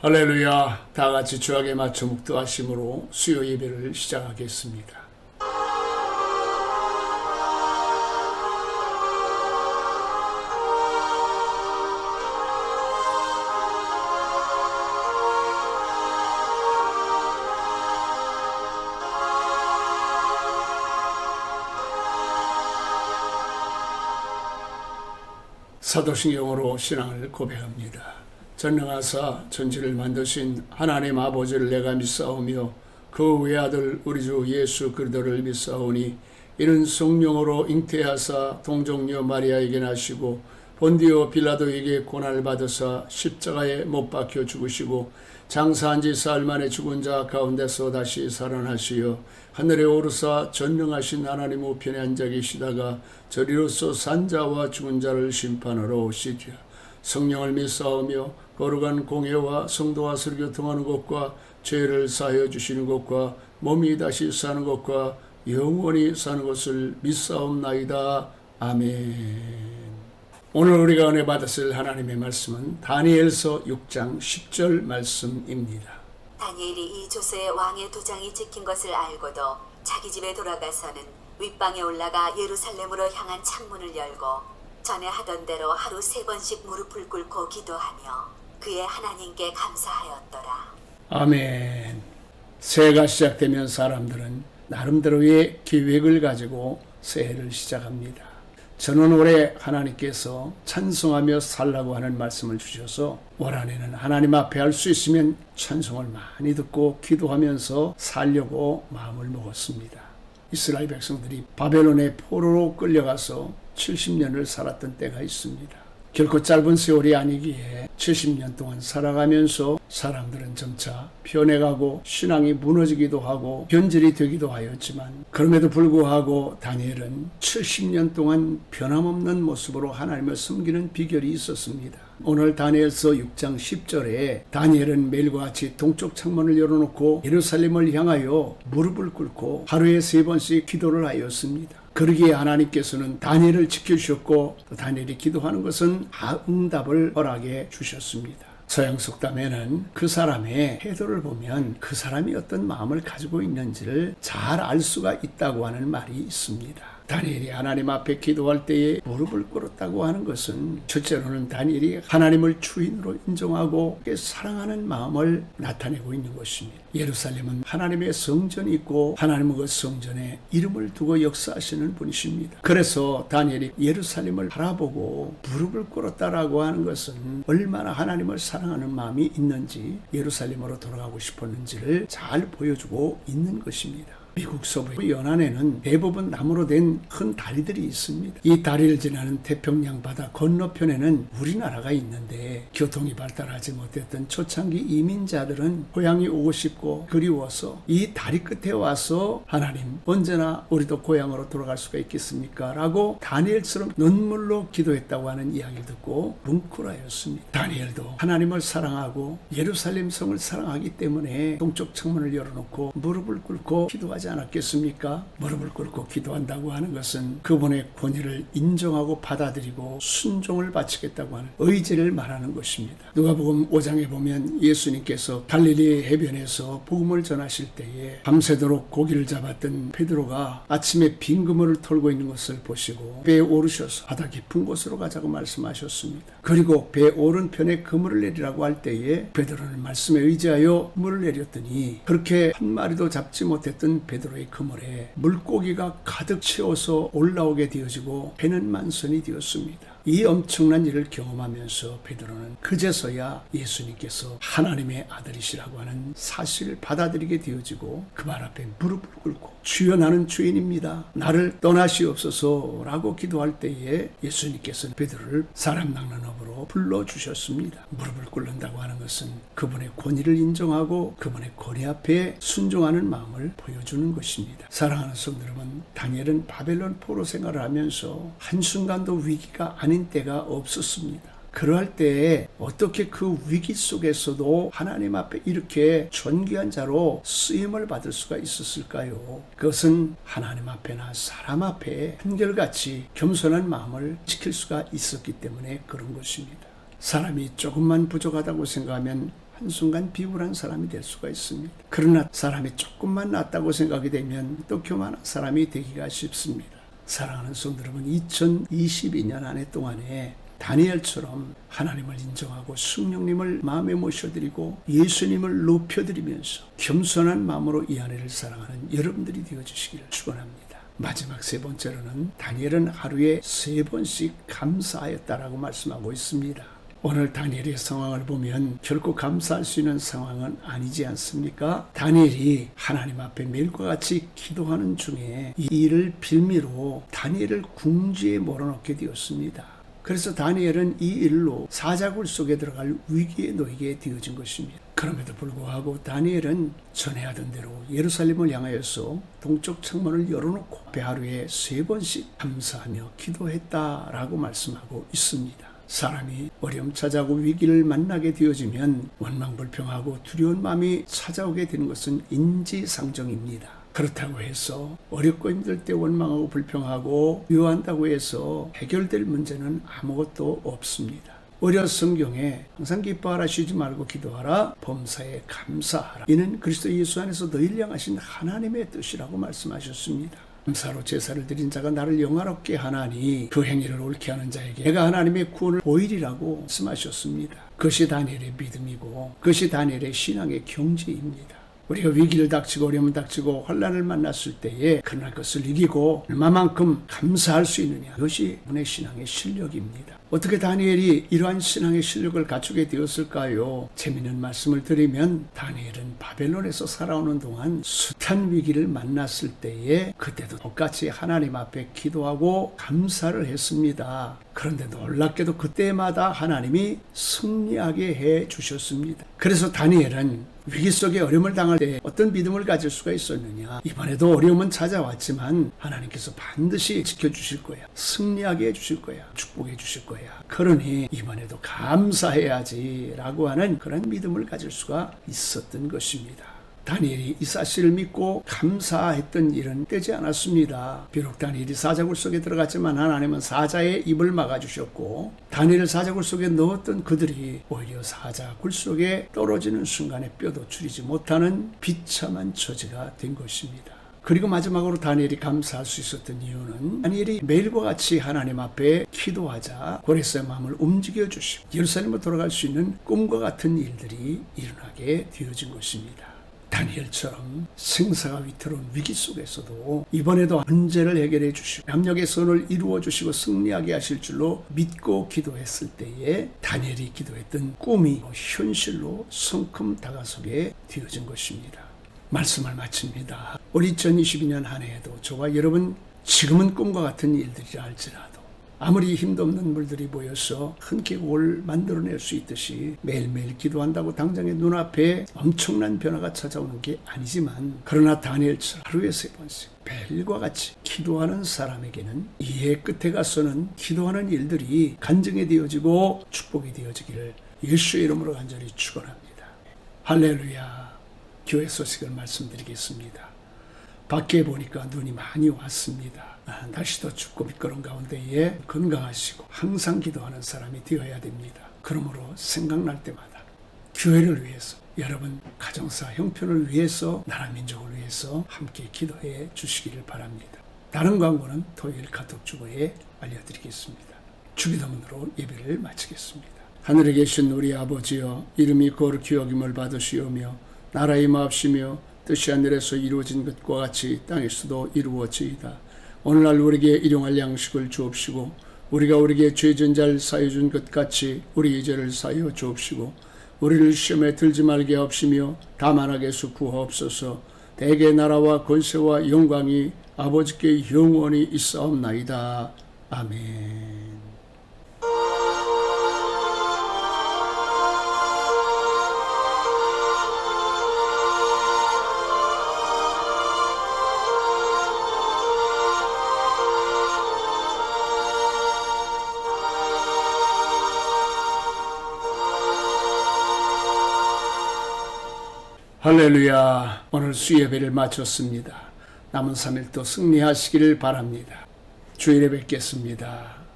할렐루야. 다 같이 주약에 맞춰 묵도하심으로 수요 예배를 시작하겠습니다. 사도신경으로 신앙을 고백합니다. 전능하사 천지를 만드신 하나님 아버지를 내가 믿사오며 그 외아들 우리 주 예수 그리스도를 믿사오니 이는 성령으로 잉태하사 동정녀 마리아에게 나시고 본디오 빌라도에게 고난을 받으사 십자가에 못 박혀 죽으시고 장사한 지 사흘 만에 죽은 자 가운데서 다시 살아나시어 하늘에 오르사 전능하신 하나님 우편에 앉아 계시다가 저리로서 산 자와 죽은 자를 심판하러 오시리라. 성령을 믿사오며 거룩한 공예와 성도와 설교통하는 것과 죄를 사하여 주시는 것과 몸이 다시 사는 것과 영원히 사는 것을 믿사옵나이다. 아멘. 오늘 우리가 은혜 받았을 하나님의 말씀은 다니엘서 6장 10절 말씀입니다. 다니엘이 이 조서의 왕의 도장이 찍힌 것을 알고도 자기 집에 돌아가서는 윗방에 올라가 예루살렘으로 향한 창문을 열고 전에 하던 대로 하루 3번씩 무릎을 꿇고 기도하며 그의 하나님께 감사하였더라. 아멘. 새해가 시작되면 사람들은 나름대로의 계획을 가지고 새해를 시작합니다. 저는 올해 하나님께서 찬송하며 살라고 하는 말씀을 주셔서 올 한해는 하나님 앞에 할 수 있으면 찬송을 많이 듣고 기도하면서 살려고 마음을 먹었습니다. 이스라엘 백성들이 바벨론의 포로로 끌려가서 70년을 살았던 때가 있습니다. 결코 짧은 세월이 아니기에 70년 동안 살아가면서 사람들은 점차 변해가고 신앙이 무너지기도 하고 변질이 되기도 하였지만 그럼에도 불구하고 다니엘은 70년 동안 변함없는 모습으로 하나님을 섬기는 비결이 있었습니다. 오늘 다니엘서 6장 10절에 다니엘은 매일과 같이 동쪽 창문을 열어놓고 예루살렘을 향하여 무릎을 꿇고 하루에 3번씩 기도를 하였습니다. 그러기에 하나님께서는 다니엘을 지켜주셨고 또 다니엘이 기도하는 것은 응답을 허락해 주셨습니다. 서양 속담에는 그 사람의 태도를 보면 그 사람이 어떤 마음을 가지고 있는지를 잘 알 수가 있다고 하는 말이 있습니다. 다니엘이 하나님 앞에 기도할 때에 무릎을 꿇었다고 하는 것은 첫째로는 다니엘이 하나님을 주인으로 인정하고 사랑하는 마음을 나타내고 있는 것입니다. 예루살렘은 하나님의 성전이 있고 하나님은 그 성전에 이름을 두고 역사하시는 분이십니다. 그래서 다니엘이 예루살렘을 바라보고 무릎을 꿇었다라고 하는 것은 얼마나 하나님을 사랑하는 마음이 있는지 예루살렘으로 돌아가고 싶었는지를 잘 보여주고 있는 것입니다. 미국 서부 연안에는 대부분 나무로 된 큰 다리들이 있습니다. 이 다리를 지나는 태평양 바다 건너편에는 우리나라가 있는데 교통이 발달하지 못했던 초창기 이민자들은 고향이 오고 싶고 그리워서 이 다리 끝에 와서 하나님 언제나 우리도 고향으로 돌아갈 수가 있겠습니까? 라고 다니엘처럼 눈물로 기도했다고 하는 이야기를 듣고 뭉클하였습니다. 다니엘도 하나님을 사랑하고 예루살렘 성을 사랑하기 때문에 동쪽 창문을 열어놓고 무릎을 꿇고 기도하지 않았겠습니까? 무릎을 꿇고 기도한다고 하는 것은 그분의 권위를 인정하고 받아들이고 순종을 바치겠다고 하는 의지를 말하는 것입니다. 누가복음 5장에 보면 예수님께서 갈릴리 해변에서 복음을 전하실 때에 밤새도록 고기를 잡았던 베드로가 아침에 빈 그물을 털고 있는 것을 보시고 배에 오르셔서 바다 깊은 곳으로 가자고 말씀하셨습니다. 그리고 배 오른편에 그물을 내리라고 할 때에 베드로는 말씀에 의지하여 그물을 내렸더니 그렇게 한 마리도 잡지 못했던 베드로의 그물에 물고기가 가득 채워서 올라오게 되어지고 배는 만선이 되었습니다. 이 엄청난 일을 경험하면서 베드로는 그제서야 예수님께서 하나님의 아들이시라고 하는 사실을 받아들이게 되어지고 그 발 앞에 무릎을 꿇고 주여 나는 죄인입니다. 나를 떠나시옵소서 라고 기도할 때에 예수님께서는 베드로를 사람 낚는 업으로 불러주셨습니다. 무릎을 꿇는다고 하는 것은 그분의 권위를 인정하고 그분의 권위 앞에 순종하는 마음을 보여주는 것입니다. 사랑하는 성도 여러분, 다니엘은 바벨론 포로 생활을 하면서 한순간도 위기가 아닌 때가 없었습니다. 그럴 때에 어떻게 그 위기 속에서도 하나님 앞에 이렇게 존귀한 자로 쓰임을 받을 수가 있었을까요? 그것은 하나님 앞에나 사람 앞에 한결같이 겸손한 마음을 지킬 수가 있었기 때문에 그런 것입니다. 사람이 조금만 부족하다고 생각하면 한순간 비굴한 사람이 될 수가 있습니다. 그러나 사람이 조금만 낫다고 생각이 되면 또 교만한 사람이 되기가 쉽습니다. 사랑하는 성도 여러분, 2022년 한 해 동안에 다니엘처럼 하나님을 인정하고 성령님을 마음에 모셔드리고 예수님을 높여드리면서 겸손한 마음으로 이 한 해를 사랑하는 여러분들이 되어주시기를 축원합니다. 마지막 세 번째로는 다니엘은 하루에 3번씩 감사하였다라고 말씀하고 있습니다. 오늘 다니엘의 상황을 보면 결코 감사할 수 있는 상황은 아니지 않습니까? 다니엘이 하나님 앞에 매일과 같이 기도하는 중에 이 일을 빌미로 다니엘을 궁지에 몰아넣게 되었습니다. 그래서 다니엘은 이 일로 사자굴 속에 들어갈 위기에 놓이게 되어진 것입니다. 그럼에도 불구하고 다니엘은 전에 하던 대로 예루살렘을 향하여서 동쪽 창문을 열어놓고 하루에 3번씩 감사하며 기도했다라고 말씀하고 있습니다. 사람이 어려움 찾아오고 위기를 만나게 되어지면 원망불평하고 두려운 마음이 찾아오게 되는 것은 인지상정입니다. 그렇다고 해서 어렵고 힘들 때 원망하고 불평하고 미워한다고 해서 해결될 문제는 아무것도 없습니다. 오히려 성경에 항상 기뻐하라, 쉬지 말고 기도하라, 범사에 감사하라. 이는 그리스도 예수 안에서 너희를 향하신 하나님의 뜻이라고 말씀하셨습니다. 감사로 제사를 드린 자가 나를 영화롭게 하나니 그 행위를 옳게 하는 자에게 내가 하나님의 구원을 보이리라고 말씀하셨습니다. 그것이 다니엘의 믿음이고 그것이 다니엘의 신앙의 경지입니다. 우리가 위기를 닥치고 어려움을 닥치고 환난을 만났을 때에 그날 것을 이기고 얼마만큼 감사할 수 있느냐, 그것이 우리의 신앙의 실력입니다. 어떻게 다니엘이 이러한 신앙의 실력을 갖추게 되었을까요? 재미있는 말씀을 드리면 다니엘은 바벨론에서 살아오는 동안 숱한 위기를 만났을 때에 그때도 똑같이 하나님 앞에 기도하고 감사를 했습니다. 그런데 놀랍게도 그때마다 하나님이 승리하게 해 주셨습니다. 그래서 다니엘은 위기 속에 어려움을 당할 때 어떤 믿음을 가질 수가 있었느냐? 이번에도 어려움은 찾아왔지만 하나님께서 반드시 지켜주실 거야. 승리하게 해주실 거야. 축복해 주실 거야. 그러니 이번에도 감사해야지 라고 하는 그런 믿음을 가질 수가 있었던 것입니다. 다니엘이 이 사실을 믿고 감사했던 일은 떼지 않았습니다. 비록 다니엘이 사자굴 속에 들어갔지만 하나님은 사자의 입을 막아주셨고 다니엘을 사자굴 속에 넣었던 그들이 오히려 사자굴 속에 떨어지는 순간에 뼈도 추리지 못하는 비참한 처지가 된 것입니다. 그리고 마지막으로 다니엘이 감사할 수 있었던 이유는 다니엘이 매일과 같이 하나님 앞에 기도하자 고레스의 마음을 움직여 주시고 예루살렘으로 돌아갈 수 있는 꿈과 같은 일들이 일어나게 되어진 것입니다. 다니엘처럼 생사가 위태로운 위기 속에서도 이번에도 문제를 해결해 주시고 남역의 선을 이루어 주시고 승리하게 하실 줄로 믿고 기도했을 때에 다니엘이 기도했던 꿈이 현실로 성큼 다가서게 되어진 것입니다. 말씀을 마칩니다. 올 2022년 한 해에도 저와 여러분 지금은 꿈과 같은 일들이라 할지라도 아무리 힘도 없는 물들이 모여서 큰 계곡을 만들어낼 수 있듯이 매일매일 기도한다고 당장의 눈앞에 엄청난 변화가 찾아오는 게 아니지만 그러나 다니엘처럼 하루에 3번씩 매일과 같이 기도하는 사람에게는 이해 끝에 가서는 기도하는 일들이 간증이 되어지고 축복이 되어지기를 예수의 이름으로 간절히 축원합니다. 할렐루야. 교회 소식을 말씀드리겠습니다. 밖에 보니까 눈이 많이 왔습니다. 날씨도 춥고 미끄러운 가운데에 건강하시고 항상 기도하는 사람이 되어야 됩니다. 그러므로 생각날 때마다 교회를 위해서 여러분 가정사 형편을 위해서 나라 민족을 위해서 함께 기도해 주시기를 바랍니다. 다른 광고는 토요일 카톡 주보에 알려드리겠습니다. 주기도문으로 예배를 마치겠습니다. 하늘에 계신 우리 아버지여 이름이 거룩히 여김을 받으시오며 나라의 마옵시며 뜻이 하늘에서 이루어진 것과 같이 땅에서도 이루어지이다. 오늘날 우리에게 일용할 양식을 주옵시고 우리가 우리에게 죄진 자를 사여 준 것 같이 우리의 죄를 사여 주옵시고 우리를 시험에 들지 말게 하옵시며 다만 악에서 구하옵소서. 대개 나라와 권세와 영광이 아버지께 영원히 있사옵나이다. 아멘. 할렐루야. 오늘 수예배를 마쳤습니다. 남은 3일 또 승리하시기를 바랍니다. 주일에 뵙겠습니다.